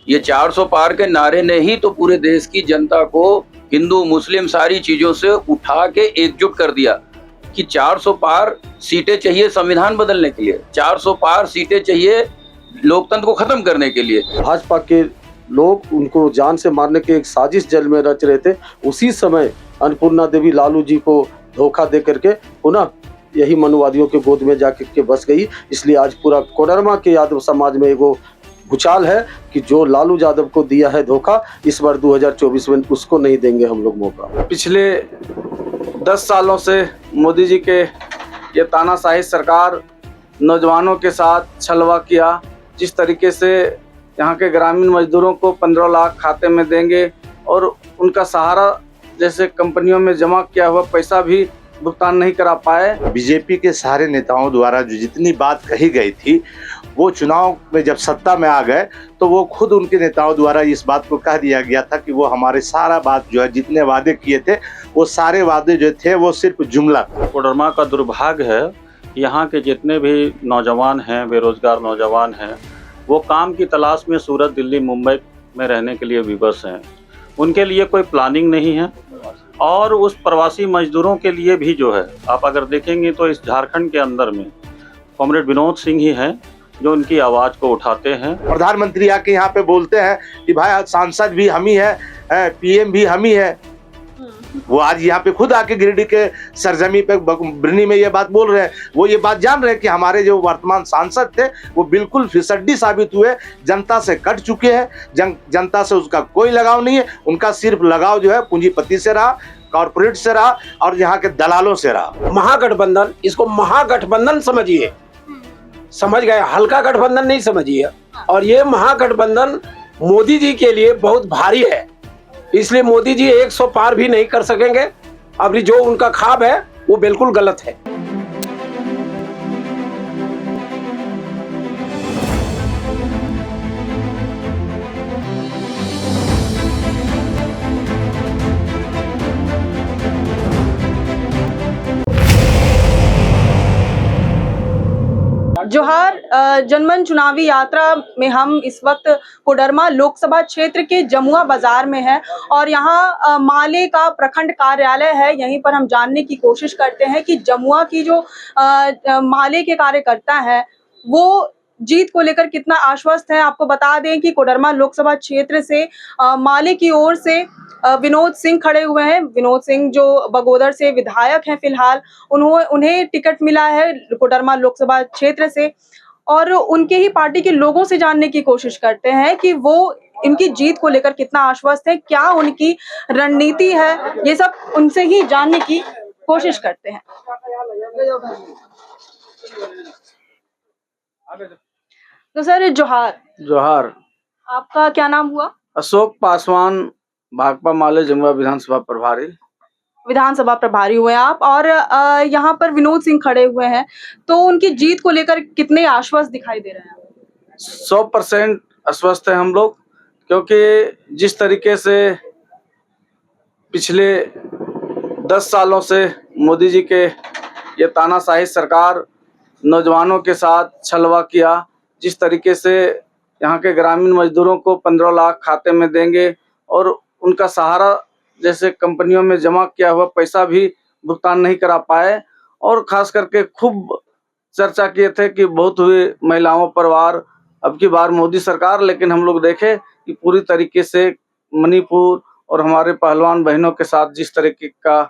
ये 400 पार के नारे ने ही तो पूरे देश की जनता को हिंदू मुस्लिम सारी चीजों से उठा के एकजुट कर दिया कि 400 पार सीटें चाहिए संविधान बदलने के लिए, 400 पार सीटें चाहिए लोकतंत्र को खत्म करने के लिए। भाजपा के लोग उनको जान से मारने की एक साजिश जल में रच रहे थे। उसी समय अन्नपूर्णा देवी लालू जी को धोखा दे करके पुनः यही मनुवादियों के गोद में जाकर के बस गई। इसलिए आज पूरा कोडरमा के यादव समाज में एगो भूचाल है कि जो लालू यादव को दिया है धोखा, इस बार 2024 में उसको नहीं देंगे हम लोग मौका। पिछले 10 सालों से मोदी जी के ये तानाशाही सरकार नौजवानों के साथ छलवा किया। जिस तरीके से यहाँ के ग्रामीण मजदूरों को 15 लाख खाते में देंगे और उनका सहारा जैसे कंपनियों में जमा किया हुआ पैसा भी भुगतान नहीं करा पाए। बीजेपी के सारे नेताओं द्वारा जो जितनी बात कही गई थी, वो चुनाव में जब सत्ता में आ गए तो वो खुद उनके नेताओं द्वारा इस बात को कह दिया गया था कि वो हमारे सारा बात जो है जितने वादे किए थे वो सारे वादे जो थे वो सिर्फ जुमला था। कोडरमा का दुर्भाग्य है, यहाँ के जितने भी नौजवान हैं, बेरोजगार नौजवान हैं, वो काम की तलाश में सूरत, दिल्ली, मुंबई में रहने के लिए विवश हैं। उनके लिए कोई प्लानिंग नहीं है। और उस प्रवासी मजदूरों के लिए भी जो है, आप अगर देखेंगे तो इस झारखंड के अंदर में कॉमरेड विनोद सिंह ही हैं जो उनकी आवाज़ को उठाते हैं। प्रधानमंत्री आके यहाँ पे बोलते हैं कि भाई सांसद भी हम ही है, पीएम भी हम ही है। वो आज यहाँ पे खुद आके गिरिडीह के सरजमी पे बिरनी में ये बात बोल रहे हैं। वो ये बात जान रहे हैं कि हमारे जो वर्तमान सांसद थे वो बिल्कुल फिसड्डी साबित हुए, जनता से कट चुके हैं, जनता से उसका कोई लगाव नहीं है। उनका सिर्फ लगाव जो है पूंजीपति से रहा, कॉर्पोरेट से रहा और यहाँ के दलालों से रहा। महागठबंधन, इसको महागठबंधन समझिए, समझ गए, हल्का गठबंधन नहीं समझिए। और ये महागठबंधन मोदी जी के लिए बहुत भारी है, इसलिए मोदी जी 100 पार भी नहीं कर सकेंगे। अभी जो उनका ख्वाब है वो बिल्कुल गलत है। जोहार। जनमन चुनावी यात्रा में हम इस वक्त कोडरमा लोकसभा क्षेत्र के जमुआ बाजार में हैं और यहाँ माले का प्रखंड कार्यालय है। यहीं पर हम जानने की कोशिश करते हैं कि जमुआ की जो माले के कार्यकर्ता हैं वो जीत को लेकर कितना आश्वस्त है। आपको बता दें कि कोडरमा लोकसभा क्षेत्र से माले की ओर से विनोद सिंह खड़े हुए हैं। विनोद सिंह जो बगोदर से विधायक हैं फिलहाल, उन्हें टिकट मिला है कोडरमा लोकसभा क्षेत्र से और उनके ही पार्टी के लोगों से जानने की कोशिश करते हैं कि वो इनकी जीत को लेकर कितना आश्वस्त है, क्या उनकी रणनीति है, ये सब उनसे ही जानने की कोशिश करते हैं। तो सर जोहार। जोहार। आपका क्या नाम हुआ? अशोक पासवान, भाकपा माले जमुआ विधानसभा प्रभारी हुए आप और यहाँ पर विनोद सिंह खड़े हुए हैं, तो उनकी जीत को लेकर कितने आश्वस्त दिखाई दे रहे हैं? 100% आश्वस्त है हम लोग, क्योंकि जिस तरीके से पिछले 10 सालों से मोदी जी के ये तानाशाही सरकार नौजवानों के साथ छलवा किया, जिस तरीके से यहाँ के ग्रामीण मजदूरों को 15 लाख खाते में देंगे और उनका सहारा जैसे कंपनियों में जमा किया हुआ पैसा भी भुगतान नहीं करा पाए। और खास करके खूब चर्चा किए थे कि बहुत हुए महिलाओं पर वार अब की बार मोदी सरकार, लेकिन हम लोग देखे कि पूरी तरीके से मणिपुर और हमारे पहलवान बहनों के साथ जिस तरीके का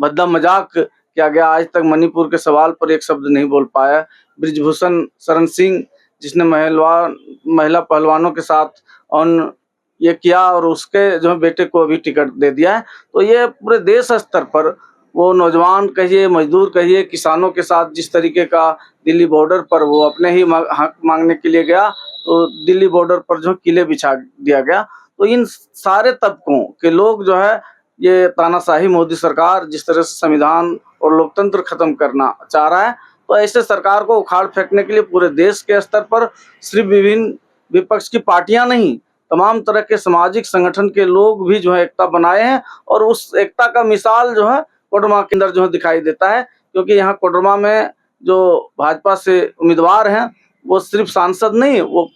भद्दा मजाक किया गया, आज तक मणिपुर के सवाल पर एक शब्द नहीं बोल पाया ब्रिजभूषण शरण सिंह, जिसने महिला पहलवानों के साथ और ये किया और उसके जो बेटे को भी टिकट दे दिया है। तो ये पूरे देश स्तर पर वो नौजवान कहिए, मजदूर कहिए, किसानों के साथ जिस तरीके का दिल्ली बॉर्डर पर वो अपने ही हक मांगने के लिए गया, तो दिल्ली बॉर्डर पर जो किले बिछा दिया गया। तो इन सारे तबकों के लोग जो है ये तानाशाही मोदी सरकार जिस तरह से संविधान और लोकतंत्र खत्म करना चाह रहा है, तो ऐसे सरकार को उखाड़ फेंकने के लिए पूरे देश के स्तर पर सिर्फ विभिन्न विपक्ष की पार्टियां नहीं, तमाम तरह के सामाजिक संगठन के लोग भी जो है एकता बनाए हैं। और उस एकता का मिसाल जो है कोडरमा के अंदर जो है दिखाई देता है, क्योंकि यहाँ कोडरमा में जो भाजपा से उम्मीदवार हैं वो सिर्फ सांसद नहीं, वो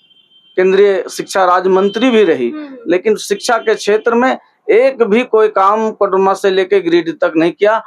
केंद्रीय शिक्षा राज्य मंत्री भी रही, लेकिन शिक्षा के क्षेत्र में एक भी कोई काम कोडरमा से लेके गिरिडीह तक नहीं किया।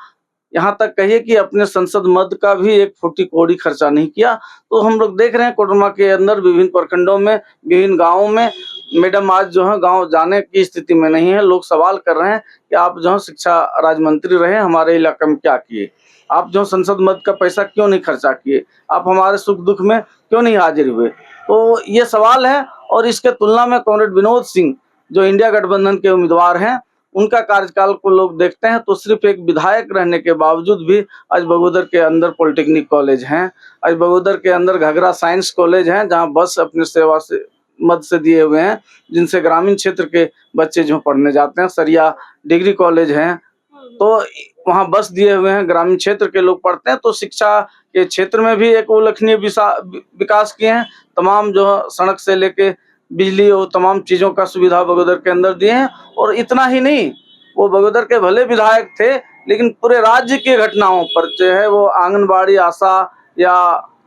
यहाँ तक कहिए कि अपने संसद मद का भी एक फुटी कौड़ी खर्चा नहीं किया। तो हम लोग देख रहे हैं कोडरमा के अंदर विभिन्न प्रखंडों में, विभिन्न गाँवों में मैडम आज जो है गांव जाने की स्थिति में नहीं है। लोग सवाल कर रहे हैं कि आप जो है शिक्षा राज्य मंत्री रहे, हमारे इलाके में क्या किए, आप जो संसद मद का पैसा क्यों नहीं खर्चा किए, आप हमारे सुख दुख में क्यों नहीं हाजिर हुए। तो ये सवाल है। और इसके तुलना में कॉमरेड विनोद सिंह जो इंडिया गठबंधन के उम्मीदवार हैं, उनका कार्यकाल को लोग देखते हैं तो सिर्फ एक विधायक रहने के बावजूद भी आज बगोदर के अंदर पॉलिटेक्निक कॉलेज हैं, आज बगोदर के अंदर घघरा साइंस कॉलेज हैं, जहां बस अपने सेवा से मद से दिए हुए हैं, जिनसे ग्रामीण क्षेत्र के बच्चे जो पढ़ने जाते हैं। सरिया डिग्री कॉलेज हैं, तो वहाँ बस दिए हुए हैं, ग्रामीण क्षेत्र के लोग पढ़ते हैं। तो शिक्षा के क्षेत्र में भी एक उल्लेखनीय विकास किए हैं। तमाम जो सड़क से लेके बिजली और तमाम चीज़ों का सुविधा बगोदर के अंदर दिए हैं। और इतना ही नहीं, वो बगोदर के भले विधायक थे, लेकिन पूरे राज्य की घटनाओं पर, चाहे वो आंगनबाड़ी आशा या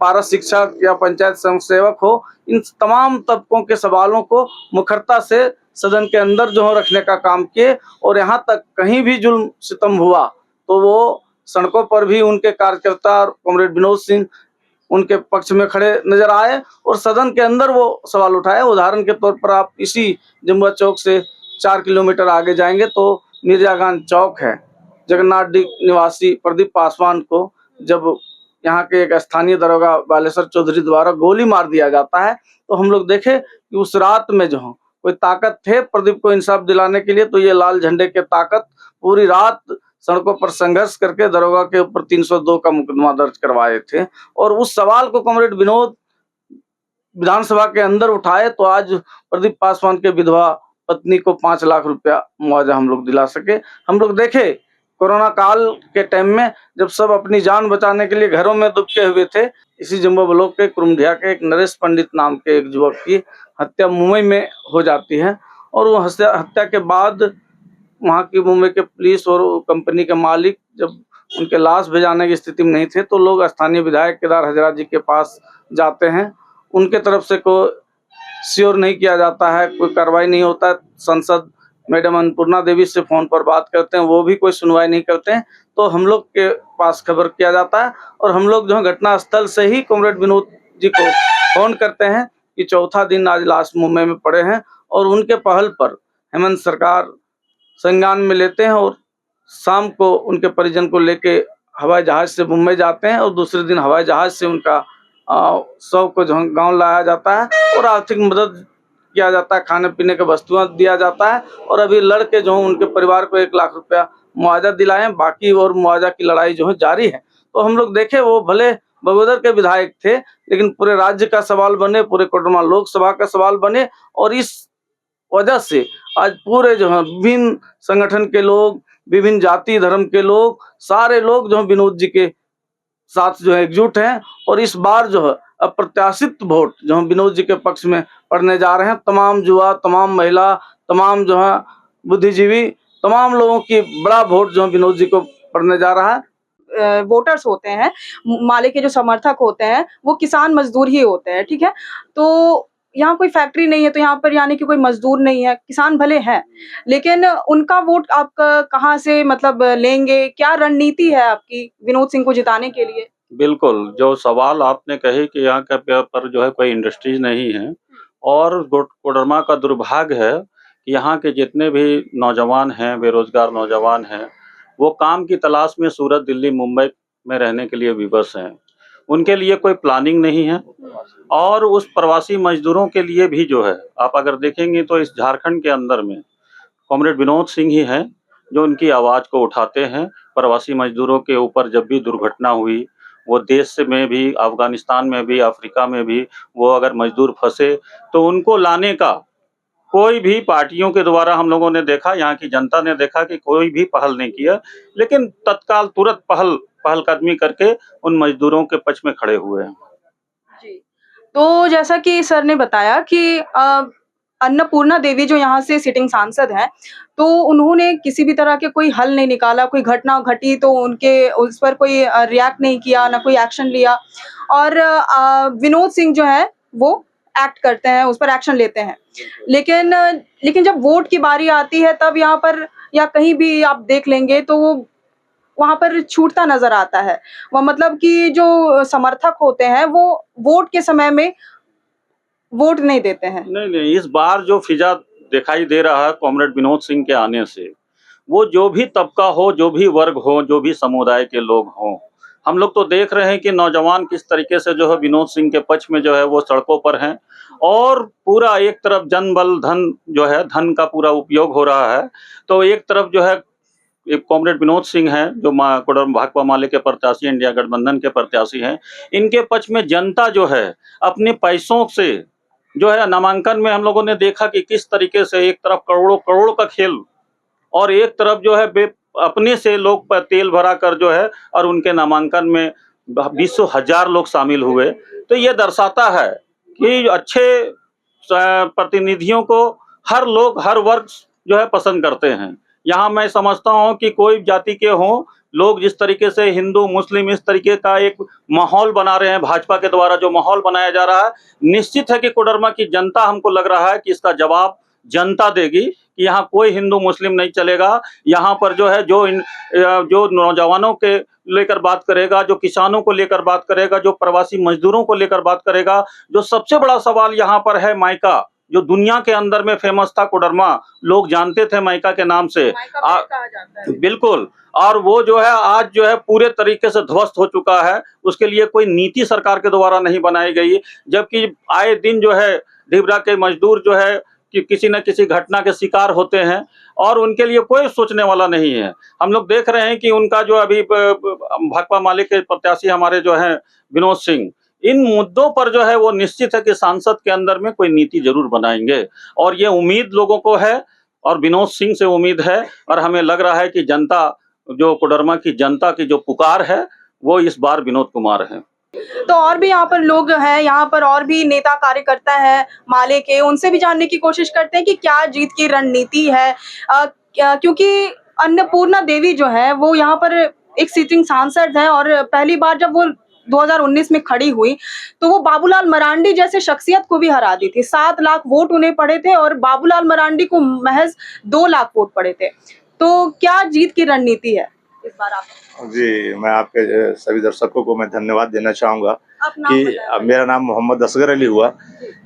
पारा शिक्षक या पंचायत सेवक हो, इन तमाम तबकों के सवालों को मुखरता से सदन के अंदर जो रखने का काम किए। और यहाँ तक कहीं भी जुल्म सितम हुआ तो वो सड़कों पर भी उनके कार्यकर्ता और कॉमरेड विनोद सिंह उनके पक्ष में खड़े नजर आए और सदन के अंदर वो सवाल उठाए। उदाहरण के तौर पर आप इसी जमुआ चौक से 4 किलोमीटर आगे जाएंगे तो मिर्जागंज चौक है। जगन्नाथ डी निवासी प्रदीप पासवान को जब यहाँ के एक स्थानीय दरोगा बालेश्वर चौधरी द्वारा गोली मार दिया जाता है, तो हम लोग देखे कि उस रात में जो कोई ताकत थे प्रदीप को इंसाफ दिलाने के लिए, तो ये लाल झंडे के ताकत पूरी रात सड़कों पर संघर्ष करके दरोगा के ऊपर 302 का मुकदमा दर्ज करवाए थे। और उस सवाल को कॉमरेड विनोद विधानसभा के अंदर उठाए तो आज प्रदीप पासवान के विधवा पत्नी को 5 लाख रुपया मुआवजा हम लोग दिला सके। हम लोग देखे कोरोना काल के टाइम में जब सब अपनी जान बचाने के लिए घरों में दुबके हुए थे, इसी जम्मू ब्लॉक के कुरुमढिया के एक नरेश पंडित नाम के एक युवक की हत्या मुंबई में हो जाती है। और वो हत्या के बाद वहाँ की मुंबई के पुलिस और कंपनी के मालिक जब उनके लाश भेजाने की स्थिति में नहीं थे, तो लोग स्थानीय विधायक केदार हजरा जी के पास जाते हैं। उनके तरफ से कोई श्योर नहीं किया जाता है, कोई कार्रवाई नहीं होता है। सांसद मैडम अन्नपूर्णा देवी से फोन पर बात करते हैं, वो भी कोई सुनवाई नहीं करते हैं। तो हम लोग के पास खबर किया जाता है और हम लोग जो है घटना स्थल से ही कॉमरेड विनोद जी को फोन करते हैं कि चौथा दिन आज लाश मुंबई में पड़े हैं। और उनके पहल पर हेमंत सरकार संज्ञान में लेते हैं और शाम को उनके परिजन को लेके हवाई जहाज से मुंबई जाते हैं और दूसरे दिन हवाई जहाज से उनका शव को जो गाँव लाया जाता है और आर्थिक मदद किया जाता है, खाने पीने के वस्तुएं दिया जाता है। और अभी लड़के जो उनके परिवार को 1 लाख रुपया मुआवजा दिलाए, बाकी और मुआवजा की लड़ाई जो है जारी है। तो हम लोग देखे वो भले बगोदर के विधायक थे, लेकिन पूरे राज्य का सवाल बने, पूरे कोडरमा लोकसभा का सवाल बने। और इस वजह से आज पूरे जो है विभिन्न संगठन के लोग, विभिन्न जाति धर्म के लोग, सारे लोग जो है विनोद जी के साथ जो है एकजुट हैं। और इस बार जो है अप्रत्याशित वोट जो हम विनोद जी के पक्ष में पड़ने जा रहे हैं। तमाम युवा, तमाम महिला, तमाम जो है बुद्धिजीवी, तमाम लोगों की बड़ा वोट जो है विनोद जी को पड़ने जा रहा है। वोटर्स होते हैं, माले के जो समर्थक होते हैं वो किसान मजदूर ही होते हैं, ठीक है। तो यहाँ कोई फैक्ट्री नहीं है, तो यहाँ पर यानी कि कोई मजदूर नहीं है, किसान भले हैं, लेकिन उनका वोट आप कहाँ से मतलब लेंगे? क्या रणनीति है आपकी विनोद सिंह को जिताने के लिए? बिल्कुल, जो सवाल आपने कहे कि यहाँ के पर जो है कोई इंडस्ट्रीज नहीं है, और कोडरमा का दुर्भाग्य है कि यहाँ के जितने भी नौजवान हैं, बेरोजगार नौजवान हैं, वो काम की तलाश में सूरत, दिल्ली, मुंबई में रहने के लिए विवश हैं। उनके लिए कोई प्लानिंग नहीं है। और उस प्रवासी मजदूरों के लिए भी जो है, आप अगर देखेंगे तो इस झारखंड के अंदर में कॉमरेड विनोद सिंह ही हैं जो उनकी आवाज़ को उठाते हैं। प्रवासी मजदूरों के ऊपर जब भी दुर्घटना हुई, वो देश में भी, अफगानिस्तान में भी, अफ्रीका में भी, वो अगर मजदूर फंसे तो उनको लाने का कोई भी पार्टियों के द्वारा हम लोगों ने देखा, यहाँ की जनता ने देखा कि कोई भी पहल नहीं किया, लेकिन तत्काल तुरंत पहलकदमी करके उन मजदूरों के पक्ष में खड़े हुए हैं। जी, तो जैसा कि सर ने बताया कि अन्नपूर्णा देवी जो यहाँ से सिटिंग सांसद हैं, तो उन्होंने किसी भी तरह के कोई हल नहीं निकाला। कोई घटना घटी तो उनके उस पर कोई रिएक्ट नहीं किया, ना कोई एक्शन लिया। और विनोद सिंह जो है वो एक्ट करते हैं, उस पर एक्शन लेते हैं। लेकिन जब वोट की बारी आती है तब यहाँ पर या कहीं भी आप देख लेंगे तो वो वहां पर छूटता नजर आता है। वो मतलब कि जो समर्थक होते हैं वो वोट के समय में वोट नहीं देते हैं। नहीं, इस बार जो फिजा दिखाई दे रहा है कॉमरेड विनोद सिंह के आने से, वो जो भी तबका हो, जो भी वर्ग हो, जो भी समुदाय के लोग हों, हम लोग तो देख रहे हैं कि नौजवान किस तरीके से जो है विनोद सिंह के पक्ष में जो है वो सड़कों पर हैं और पूरा एक तरफ जनबल धन जो है धन का पूरा उपयोग हो रहा है, तो एक तरफ जो है एक कॉमरेड विनोद सिंह हैं जो कोडरमा भाकपा माले के प्रत्याशी इंडिया गठबंधन के प्रत्याशी हैं, इनके पक्ष में जनता जो है अपने पैसों से जो है नामांकन में हम लोगों ने देखा कि किस तरीके से एक तरफ करोड़ों करोड़ का खेल और एक तरफ जो है अपने से लोग पर तेल भरा कर जो है और उनके नामांकन में 20,000 लोग शामिल हुए। तो ये दर्शाता है कि अच्छे प्रतिनिधियों को हर लोग हर वर्ग जो है पसंद करते हैं। यहाँ मैं समझता हूँ कि कोई जाति के हों लोग, जिस तरीके से हिंदू मुस्लिम इस तरीके का एक माहौल बना रहे हैं, भाजपा के द्वारा जो माहौल बनाया जा रहा है, निश्चित है कि कोडरमा की जनता, हमको लग रहा है कि इसका जवाब जनता देगी कि यहाँ कोई हिंदू मुस्लिम नहीं चलेगा। यहाँ पर जो है जो नौजवानों के लेकर बात करेगा, जो किसानों को लेकर बात करेगा, जो प्रवासी मजदूरों को लेकर बात करेगा, जो सबसे बड़ा सवाल यहाँ पर है मायका, जो दुनिया के अंदर में फेमस था कोडरमा, लोग जानते थे मायका के नाम से, बिल्कुल, और वो जो है आज जो है पूरे तरीके से ध्वस्त हो चुका है। उसके लिए कोई नीति सरकार के द्वारा नहीं बनाई गई, जबकि आए दिन जो है ढिबरा के मजदूर जो है कि किसी न किसी घटना के शिकार होते हैं और उनके लिए कोई सोचने वाला नहीं है। हम लोग देख रहे हैं कि उनका जो अभी भाकपा माले के प्रत्याशी हमारे जो हैं विनोद सिंह, इन मुद्दों पर जो है वो निश्चित है कि सांसद के अंदर में कोई नीति जरूर बनाएंगे और ये उम्मीद लोगों को है और विनोद सिंह से उम्मीद है। और हमें लग रहा है कि जनता, जो कोडरमा की जनता की जो पुकार है वो इस बार विनोद कुमार है। तो और भी यहाँ पर लोग हैं, यहाँ पर और भी नेता कार्यकर्ता है माले के, उनसे भी जानने की कोशिश करते हैं कि क्या जीत की रणनीति है। क्योंकि अन्नपूर्णा देवी जो है वो यहाँ पर एक सिटिंग सांसद है और पहली बार जब वो 2019 में खड़ी हुई तो वो बाबूलाल मरांडी जैसे शख्सियत को भी हरा दी थी। 7 लाख वोट उन्हें पड़े थे और बाबूलाल मरांडी को महज 2 लाख वोट पड़े थे। तो क्या जीत की रणनीति है इस बार आप? जी, मैं आपके सभी दर्शकों को मैं धन्यवाद देना चाहूँगा कि मेरा नाम मोहम्मद असगर अली हुआ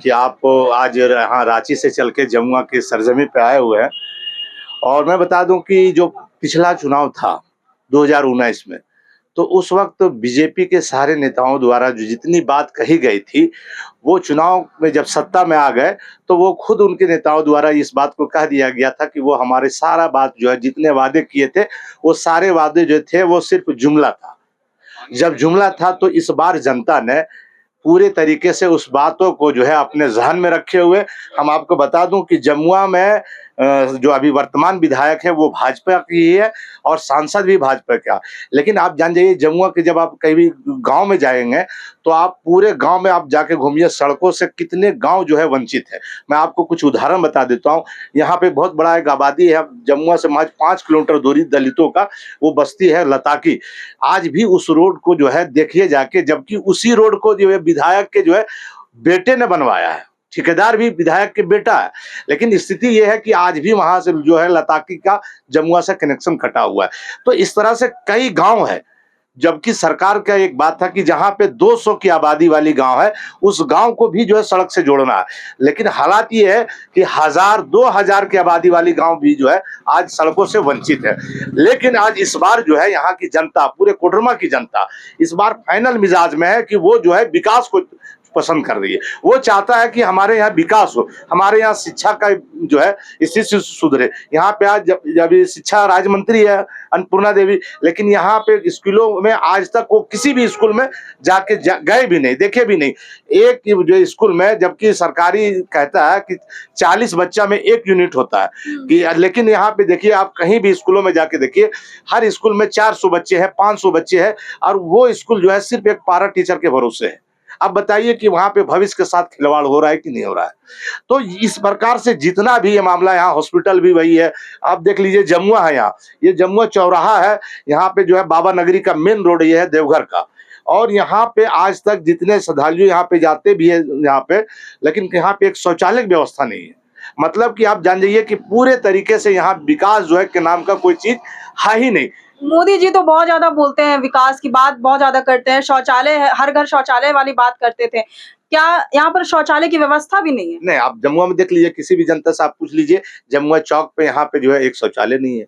कि आप आज यहाँ रांची से चल के जमुआ की सरजमी पे आए हुए हैं। और मैं बता दूं कि जो पिछला चुनाव था 2019 में, तो उस वक्त बीजेपी के सारे नेताओं द्वारा जो जितनी बात कही गई थी, वो चुनाव में जब सत्ता में आ गए तो वो खुद उनके नेताओं द्वारा इस बात को कह दिया गया था कि वो हमारे सारा बात जो है जितने वादे किए थे वो सारे वादे जो थे वो सिर्फ जुमला था। जब जुमला था तो इस बार जनता ने पूरे तरीके से उस बातों को जो है अपने जहन में रखे हुए, हम आपको बता दूं कि जमुआ में जो अभी वर्तमान विधायक है वो भाजपा की ही है और सांसद भी भाजपा का। लेकिन आप जान जाइए जमुआ के जब आप कहीं भी गांव में जाएंगे तो आप पूरे गांव में आप जाके घूमिए, सड़कों से कितने गांव जो है वंचित है। मैं आपको कुछ उदाहरण बता देता हूं। यहाँ पे बहुत बड़ा एक आबादी है, जमुआ से महज 5 किलोमीटर दूरी दलितों का वो बस्ती है लताकी। आज भी उस रोड को जो है देखिए जाके, जबकि उसी रोड को जो है विधायक के जो है बेटे ने बनवाया है, ठेकेदार भी विधायक के बेटा है। लेकिन स्थिति यह है कि आज भी वहां से जो है लताकी का जमुआ से कनेक्शन कटा हुआ है। तो इस तरह से कई गांव है, जबकि सरकार का एक बात था कि जहां पे 200 की आबादी वाली गांव है उस गांव को भी जो है सड़क से जोड़ना है। लेकिन हालात ये है कि 1000-2000 की आबादी वाली गांव भी जो है आज सड़कों से वंचित है। लेकिन आज इस बार जो है यहाँ की जनता, पूरे कोडरमा की जनता इस बार फाइनल मिजाज में है कि वो जो है विकास को पसंद कर रही है। वो चाहता है कि हमारे यहाँ विकास हो, हमारे यहाँ शिक्षा का जो है स्थिति सुधरे। यहाँ पे आज जब शिक्षा राज्य मंत्री है अन्नपूर्णा देवी, लेकिन यहाँ पे स्कूलों में आज तक वो किसी भी स्कूल में जाके गए भी नहीं, देखे भी नहीं एक जो स्कूल में, जबकि सरकारी कहता है कि 40 बच्चा में 1 यूनिट होता है कि, लेकिन यहाँ पे देखिए आप कहीं भी स्कूलों में जाके देखिए, हर स्कूल में 400 बच्चे हैं, 500 बच्चे हैं और वो स्कूल जो है सिर्फ एक पारा टीचर के भरोसे है। अब बताइए कि वहां पे भविष्य के साथ खिलवाड़ हो रहा है कि नहीं हो रहा है। तो इस प्रकार से जितना भी ये मामला, यहाँ हॉस्पिटल भी वही है। आप देख लीजिए जमुआ है, यहाँ ये जमुआ चौराहा है, यहाँ पे जो है बाबा नगरी का मेन रोड ये है देवघर का, और यहाँ पे आज तक जितने श्रद्धालु यहाँ पे जाते भी है यहाँ पे, लेकिन यहाँ पे एक शौचालय की व्यवस्था नहीं है। मतलब कि आप जान जाइए कि पूरे तरीके से यहाँ विकास जो है के नाम का कोई चीज है ही नहीं। मोदी जी तो बहुत ज्यादा बोलते हैं, विकास की बात बहुत ज्यादा करते हैं, शौचालय है, हर घर शौचालय वाली बात करते थे। क्या यहाँ पर शौचालय की व्यवस्था भी नहीं है? नहीं, आप जमुआ में देख लीजिए, किसी भी जनता से आप पूछ लीजिए, जमुआ चौक पे यहाँ पे जो है एक शौचालय नहीं है।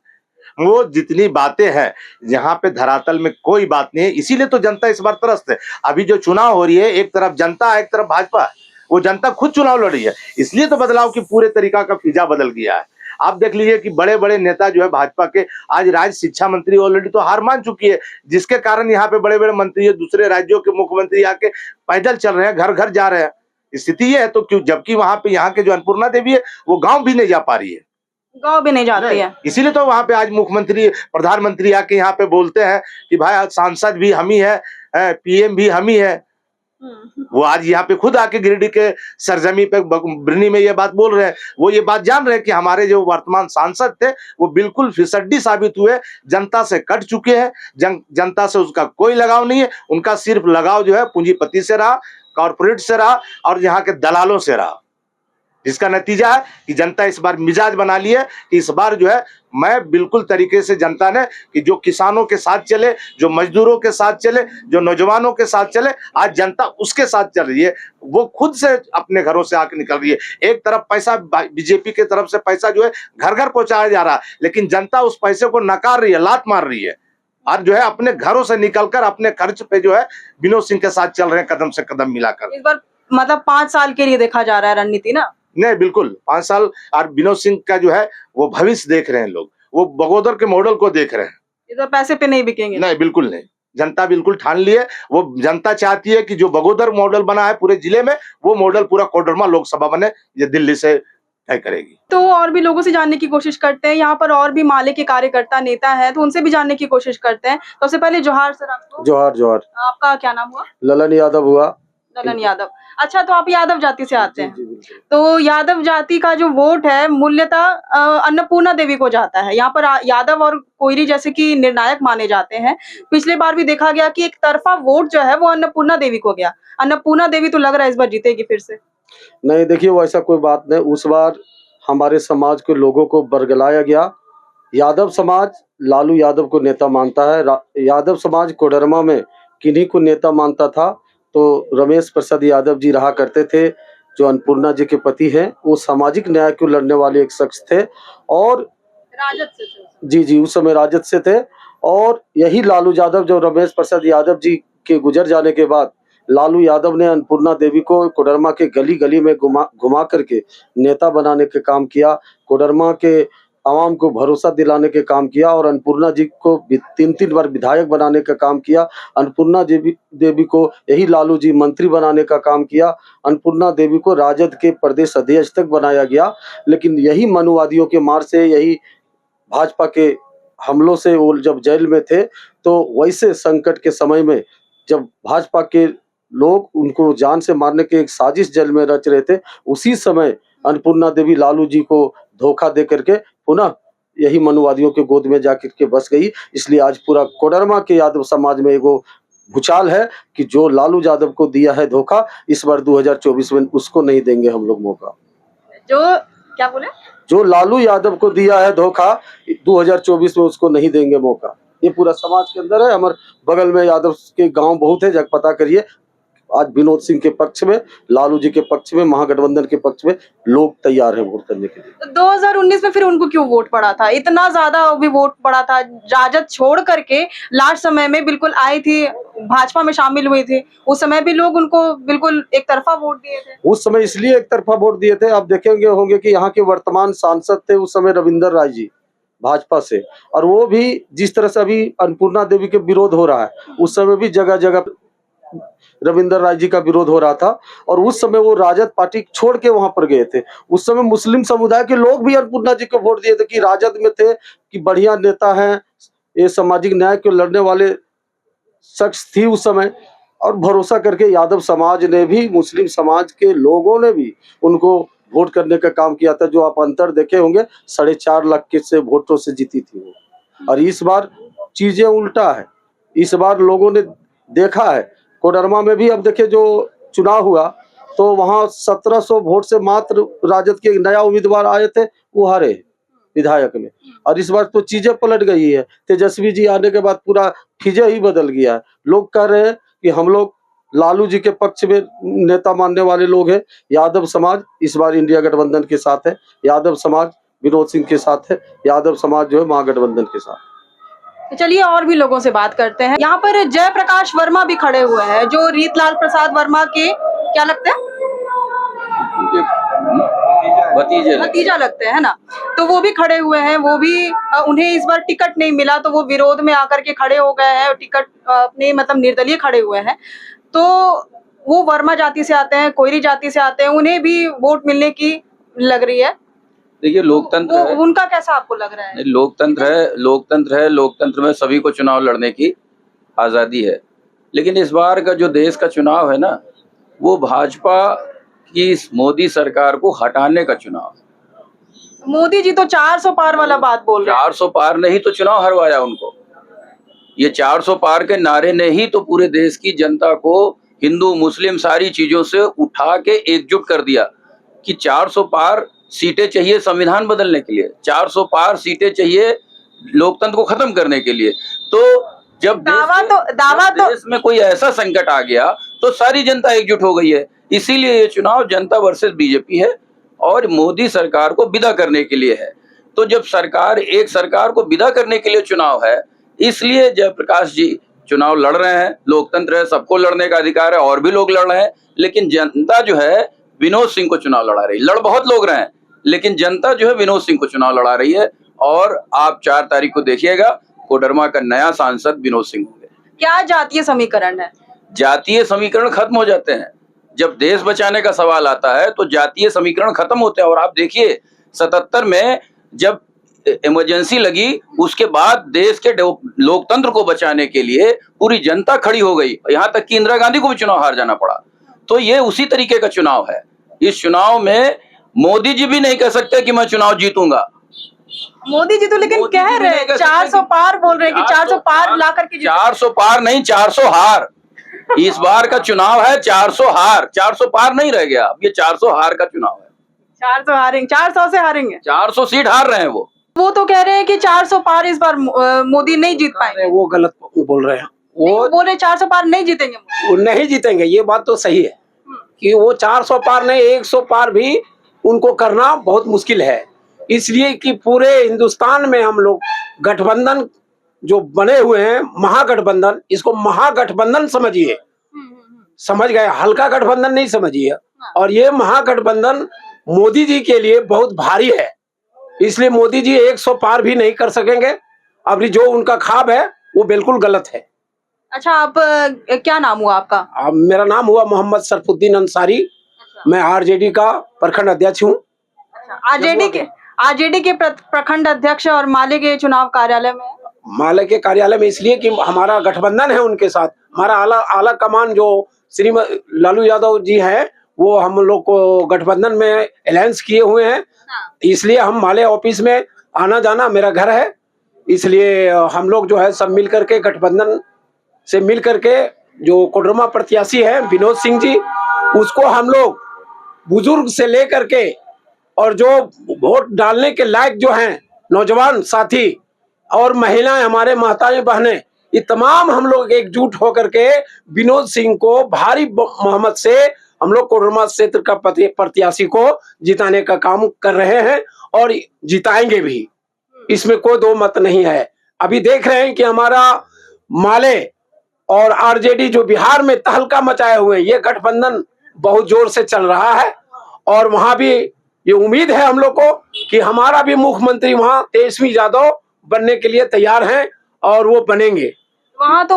वो जितनी बातें हैं यहाँ पे धरातल में कोई बात नहीं है। इसीलिए तो जनता इस बार त्रस्त है। अभी जो चुनाव हो रही है, एक तरफ जनता है, एक तरफ भाजपा है। वो जनता खुद चुनाव लड़ रही है, इसलिए तो बदलाव की पूरे तरीका का फिजा बदल गया है। आप देख लीजिए कि बड़े बड़े नेता जो है भाजपा के, आज राज्य शिक्षा मंत्री ऑलरेडी तो हार मान चुकी है, जिसके कारण यहाँ पे बड़े बड़े मंत्री दूसरे राज्यों के मुख्यमंत्री आके पैदल चल रहे हैं, घर घर जा रहे हैं। स्थिति ये है तो क्यों, जबकि वहां पे यहाँ के जो अन्नपूर्णा देवी है वो गांव भी नहीं जा पा रही है, गाँव भी नहीं जाती है। इसीलिए तो वहां पे आज मुख्यमंत्री प्रधानमंत्री आके यहाँ पे बोलते हैं कि भाई सांसद भी हम ही है, पीएम भी हम ही है। वो आज यहाँ पे खुद आके गिरिडीह के सरजमी पे बिरनी में ये बात बोल रहे हैं। वो ये बात जान रहे हैं कि हमारे जो वर्तमान सांसद थे वो बिल्कुल फिसड्डी साबित हुए, जनता से कट चुके हैं, जनता से उसका कोई लगाव नहीं है। उनका सिर्फ लगाव जो है पूंजीपति से रहा, कॉर्पोरेट से रहा और यहाँ के दलालों से रहा, जिसका नतीजा है कि जनता इस बार मिजाज बना ली है कि इस बार जो है मैं बिल्कुल तरीके से जनता ने कि जो किसानों के साथ चले, जो मजदूरों के साथ चले, जो नौजवानों के साथ चले, आज जनता उसके साथ चल रही है। वो खुद से अपने घरों से आके निकल रही है। एक तरफ पैसा बीजेपी के तरफ से पैसा जो है घर घर पहुंचाया जा रहा है, लेकिन जनता उस पैसे को नकार रही है, लात मार रही है और जो है अपने घरों से निकलकर अपने खर्च पे जो है विनोद सिंह के साथ चल रहे हैं, कदम से कदम मिलाकर। इस बार मतलब 5 साल के लिए देखा जा रहा है रणनीति ना? नहीं, बिल्कुल 5 साल और विनोद सिंह का जो है वो भविष्य देख रहे हैं लोग, वो बगोदर के मॉडल को देख रहे हैं। इधर पैसे पे नहीं बिकेंगे? नहीं, बिल्कुल नहीं। जनता बिल्कुल ठान ली है। वो जनता चाहती है कि जो बगोदर मॉडल बना है पूरे जिले में, वो मॉडल पूरा कोडरमा लोकसभा बने, ये दिल्ली से तय करेगी। तो और भी लोगों से जानने की कोशिश करते हैं, यहाँ पर और भी माले के कार्यकर्ता नेता हैं, तो उनसे भी जानने की कोशिश करते हैं। सबसे पहले जोहार सर आपको। जोहार जोहार। आपका क्या नाम हुआ? ललन यादव हुआ। ललन यादव। अच्छा, तो आप यादव जाति से आते हैं? जी, बिल्कुल। तो यादव जाति का जो वोट है मूल्यतः अन्नपूर्णा देवी को जाता है। यहाँ पर यादव और कोयरी जैसे कि निर्णायक माने जाते हैं। पिछले बार भी देखा गया कि एक तरफा वोट जो है वो अन्नपूर्णा देवी को गया। अन्नपूर्णा देवी तो लग रहा है इस बार जीतेगी फिर से। नहीं, देखिए वैसा कोई बात नहीं। उस बार हमारे समाज के लोगों को बरगलाया गया। यादव समाज लालू यादव को नेता मानता है। यादव समाज कोडरमा में किन्हीं को नेता मानता था तो रमेश प्रसाद यादव जी रहा करते थे, जो अन्नपूर्णा जी के पति हैं। वो सामाजिक न्याय को लड़ने वाले एक शख्स थे और राजद से थे। जी, उस समय राजद से थे। और यही लालू यादव, जो रमेश प्रसाद यादव जी के गुजर जाने के बाद लालू यादव ने अन्नपूर्णा देवी को कोडरमा के गली गली में घुमा करके नेता बनाने का काम किया, कोडरमा के आवाम को भरोसा दिलाने के काम किया और अन्नपूर्णा जी को 3-3 बार विधायक बनाने का काम किया। अन्नपूर्णा देवी को यही लालू जी मंत्री बनाने का काम किया। अन्नपूर्णा देवी को राजद के प्रदेश अध्यक्ष तक बनाया गया, लेकिन यही मनुवादियों के मार से, यही भाजपा के हमलों से वो जब जेल में थे, तो वैसे संकट के समय में जब भाजपा के लोग उनको जान से मारने के एक साजिश जेल में रच रहे थे, उसी समय अन्नपूर्णा देवी लालू जी को धोखा दे करके पुनः यही मनुवादियों के गोद में जाकर के बस गई। इसलिए आज पूरा कोडरमा के यादव समाज में एगो भूचाल है कि जो लालू यादव को दिया है धोखा, इस बार 2024 में उसको नहीं देंगे हम लोग मौका। जो क्या बोले? जो लालू यादव को दिया है धोखा, 2024 में उसको नहीं देंगे मौका। ये पूरा समाज के अंदर है। हमारे बगल में यादव के गांव बहुत है, जग पता करिए। आज विनोद सिंह के पक्ष में, लालू जी के पक्ष में, महागठबंधन के पक्ष में लोग तैयार हैं वोट करने के लिए। तो 2019 में फिर उनको क्यों वोट पड़ा था? इतना ज्यादा भी वोट पड़ा था। राजद छोड़ करके लास्ट समय में बिल्कुल आई थी, भाजपा में शामिल हुई थी, उस समय भी लोग उनको बिल्कुल एक तरफा वोट दिए थे। उस समय इसलिए एक तरफा वोट दिए थे, आप देखेंगे होंगे कि यहाँ के वर्तमान सांसद थे उस समय रविंदर राय जी भाजपा से, और वो भी जिस तरह से अभी अन्नपूर्णा देवी के विरोध हो रहा है, उस समय भी जगह जगह रविंदर राय जी का विरोध हो रहा था। और उस समय वो राजद पार्टी छोड़ के वहां पर गए थे। उस समय मुस्लिम समुदाय के लोग भी अन्नपूर्णा जी को वोट दिए थे कि राजद में थे कि बढ़िया नेता हैं, ये सामाजिक न्याय के लड़ने वाले शख्स थी उस समय। और भरोसा करके यादव समाज ने भी, मुस्लिम समाज के लोगों ने भी उनको वोट करने का काम किया था। जो आप अंतर देखे होंगे, 4.5 लाख के से वोटों से जीती थी वो। और इस बार चीजें उल्टा है। इस बार लोगों ने देखा है। कोडरमा में भी अब देखिए जो चुनाव हुआ तो वहाँ 1700 वोट से मात्र राजद के एक नया उम्मीदवार आए थे, वो हारे विधायक में। और इस बार तो चीजें पलट गई है। तेजस्वी जी आने के बाद पूरा फीजे ही बदल गया है। लोग कह रहे हैं कि हम लोग लालू जी के पक्ष में नेता मानने वाले लोग हैं। यादव समाज इस बार इंडिया गठबंधन के साथ है। यादव समाज विनोद सिंह के साथ है। यादव समाज जो है महागठबंधन के साथ। चलिए और भी लोगों से बात करते हैं। यहाँ पर जयप्रकाश वर्मा भी खड़े हुए हैं, जो रीतलाल प्रसाद वर्मा के क्या लगते हैं, भतीजा लगते हैं, है ना। तो वो भी खड़े हुए हैं, वो भी उन्हें इस बार टिकट नहीं मिला तो वो विरोध में आकर के खड़े हो गए हैं, टिकट अपने मतलब निर्दलीय खड़े हुए हैं। तो वो वर्मा जाति से आते हैं, कोयरी जाति से आते हैं, उन्हें भी वोट मिलने की लग रही है। देखिए लोकतंत्र है, उनका कैसा आपको लग रहा है? लोकतंत्र है, लोकतंत्र में सभी को चुनाव लड़ने की आज़ादी है। लेकिन इस बार का जो देश का चुनाव है ना, वो भाजपा की इस मोदी सरकार को हटाने का चुनाव है। मोदी जी तो 400 पार वाला बात बोल रहे हैं। 400 पार ने ही तो चुनाव हरवाया उनको। ये 400 पार के नारे ने ही तो पूरे देश की जनता को हिंदू मुस्लिम सारी चीजों से उठा के एकजुट कर दिया कि 400 पार सीटें चाहिए संविधान बदलने के लिए, 400 पार सीटें चाहिए लोकतंत्र को खत्म करने के लिए। तो जब देश में कोई ऐसा संकट आ गया तो सारी जनता एकजुट हो गई है। इसीलिए ये चुनाव जनता वर्सेस बीजेपी है और मोदी सरकार को विदा करने के लिए है। तो जब एक सरकार को विदा करने के लिए चुनाव है, इसलिए जयप्रकाश जी चुनाव लड़ रहे हैं। लोकतंत्र है, सबको लड़ने का अधिकार है, और भी लोग लड़ रहे हैं। लेकिन जनता जो है विनोद सिंह को चुनाव लड़ा रही है। लड़ बहुत लोग रहे हैं, लेकिन जनता जो है विनोद सिंह को चुनाव लड़ा रही है। और आप 4 तारीख को देखिएगा कोडरमा का नया सांसद विनोद सिंह होंगे। क्या जातीय समीकरण है? जातीय समीकरण खत्म हो जाते हैं जब देश बचाने का सवाल आता है, तो जातीय समीकरण खत्म होते हैं। और आप देखिए 77 में जब इमरजेंसी लगी, उसके बाद देश के लोकतंत्र को बचाने के लिए पूरी जनता खड़ी हो गई। यहाँ तक कि इंदिरा गांधी को भी चुनाव हार जाना पड़ा। तो ये उसी तरीके का चुनाव है। इस चुनाव में मोदी जी भी नहीं कह सकते कि मैं चुनाव जीतूंगा। मोदी जी तो लेकिन कह रहे हैं 400 पार बोल रहे हैं कि 400 पार ला करके 400 पार नहीं, 400 हार। इस बार का चुनाव है 400 हार, 400 पार नहीं रह गया। अब ये 400 हार का चुनाव है। 400 हारेंगे, 400 से हारेंगे। 400 सीट हार रहे हैं वो तो कह रहे हैं कि 400 पार इस बार मोदी नहीं जीत पाएंगे। वो गलत बोल रहे हैं। वो बोल रहे 400 पार नहीं जीतेंगे, वो नहीं जीतेंगे। ये बात तो सही है कि वो 400 पार नहीं, 100 पार भी उनको करना बहुत मुश्किल है। इसलिए कि पूरे हिंदुस्तान में हम लोग गठबंधन जो बने हुए हैं, महागठबंधन, इसको महागठबंधन समझिए। समझ गए? हल्का गठबंधन नहीं समझिए। और ये महागठबंधन मोदी जी के लिए बहुत भारी है। इसलिए मोदी जी 100 पार भी नहीं कर सकेंगे। अभी जो उनका ख्वाब है वो बिल्कुल गलत है। अच्छा, आप क्या नाम हुआ आपका? मेरा नाम हुआ मोहम्मद सरफुद्दीन अंसारी। अच्छा। मैं आरजेडी का प्रखंड अध्यक्ष हूँ। अच्छा, आरजेडी के प्रखंड अध्यक्ष और माले के चुनाव कार्यालय में? माले के कार्यालय में इसलिए कि हमारा गठबंधन है उनके साथ। हमारा आला कमान जो श्रीमती लालू यादव जी है, वो हम लोग को गठबंधन में अलायंस किए हुए हैं। इसलिए हम माले ऑफिस में आना जाना, मेरा घर है, इसलिए हम लोग जो है सब मिल करके गठबंधन से मिल करके जो कोडरमा प्रत्याशी है विनोद सिंह जी, उसको हम लोग बुजुर्ग से लेकर के और जो वोट डालने के लायक जो हैं नौजवान साथी और महिलाएं, हमारे माताएं बहनें, ये तमाम हम लोग एकजुट होकर के विनोद सिंह को भारी मोहम्मद से हम लोग कोडरमा क्षेत्र का प्रत्याशी को जिताने का काम कर रहे हैं और जिताएंगे भी। इसमें कोई दो मत नहीं है। अभी देख रहे हैं कि हमारा माले और आरजेडी जो बिहार में तहलका मचाए हुए, ये गठबंधन बहुत जोर से चल रहा है। और वहां भी ये उम्मीद है हम लोग को कि हमारा भी मुख्यमंत्री वहां तेजस्वी यादव बनने के लिए तैयार हैं और वो बनेंगे। वहाँ तो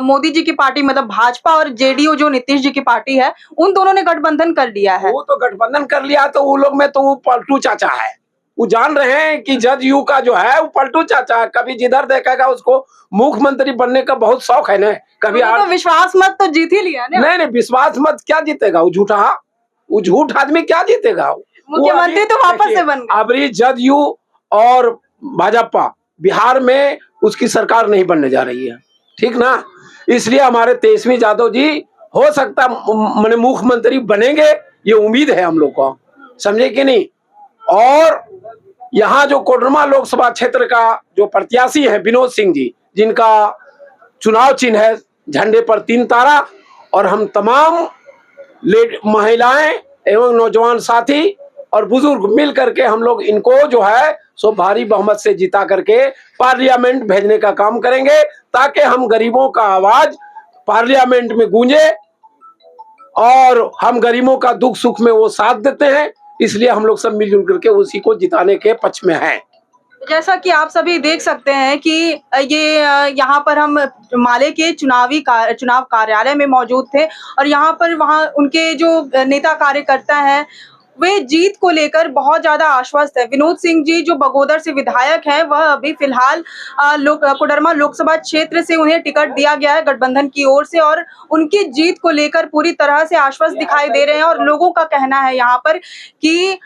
मोदी जी की पार्टी मतलब भाजपा और जेडीयू जो नीतीश जी की पार्टी है, उन दोनों ने गठबंधन कर लिया है। वो तो गठबंधन कर लिया, तो वो लोग में तो वो पलटू चाचा है। वो जान रहे हैं कि जदयू का जो है वो पलटू चाचा है। कभी जिधर देखेगा उसको मुख्यमंत्री बनने का बहुत शौक है ना। कभी तो विश्वास मत तो जीत ही लिया ना। नहीं, विश्वास मत क्या जीतेगा? वो झूठ आदमी क्या जीतेगा? मुख्यमंत्री तो वापस से बन गए। अभी जदयू और भाजपा बिहार में उसकी सरकार नहीं बनने जा रही है, ठीक ना। इसलिए हमारे तेजस्वी यादव जी हो सकता मैंने मुख्यमंत्री बनेंगे, ये उम्मीद है हम लोग को, समझे कि नहीं। और यहाँ जो कोडरमा लोकसभा क्षेत्र का जो प्रत्याशी है विनोद सिंह जी, जिनका चुनाव चिन्ह है झंडे पर 3 तारा, और हम तमाम महिलाएं एवं नौजवान साथी और बुजुर्ग मिल करके हम लोग इनको जो है सो भारी बहुमत से जिता करके पार्लियामेंट भेजने का काम करेंगे, ताकि हम गरीबों का आवाज पार्लियामेंट में गूंजे। और हम गरीबों का दुख सुख में वो साथ देते हैं, इसलिए हम लोग सब मिलजुल करके उसी को जिताने के पक्ष में हैं। जैसा कि आप सभी देख सकते हैं कि ये यहाँ पर हम माले के चुनाव कार्यालय में मौजूद थे, और यहाँ पर वहाँ उनके जो नेता कार्यकर्ता हैं वे जीत को लेकर बहुत ज्यादा आश्वस्त है। विनोद सिंह जी जो बगोदर से विधायक हैं, वह अभी फिलहाल कोडरमा लोकसभा क्षेत्र से उन्हें टिकट दिया गया है गठबंधन की ओर से, और उनकी जीत को लेकर पूरी तरह से आश्वस्त दिखाई दे रहे हैं। और लोगों का कहना है यहाँ पर कि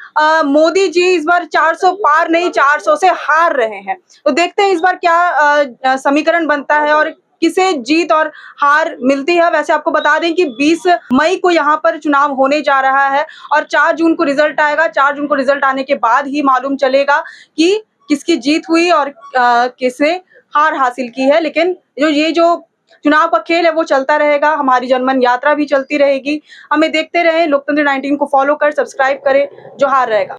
मोदी जी इस बार 400 पार नहीं 400 से हार रहे हैं। तो देखते हैं इस बार क्या समीकरण बनता है और किसे जीत और हार मिलती है। वैसे आपको बता दें कि 20 मई को यहाँ पर चुनाव होने जा रहा है और 4 जून को रिजल्ट आएगा। 4 जून को रिजल्ट आने के बाद ही मालूम चलेगा कि किसकी जीत हुई और किसने हार हासिल की है। लेकिन ये जो चुनाव का खेल है वो चलता रहेगा, हमारी जनमन यात्रा भी चलती रहेगी। हमें देखते रहें, लोकतंत्र 19 को फॉलो कर सब्सक्राइब करें, जोहार रहेगा।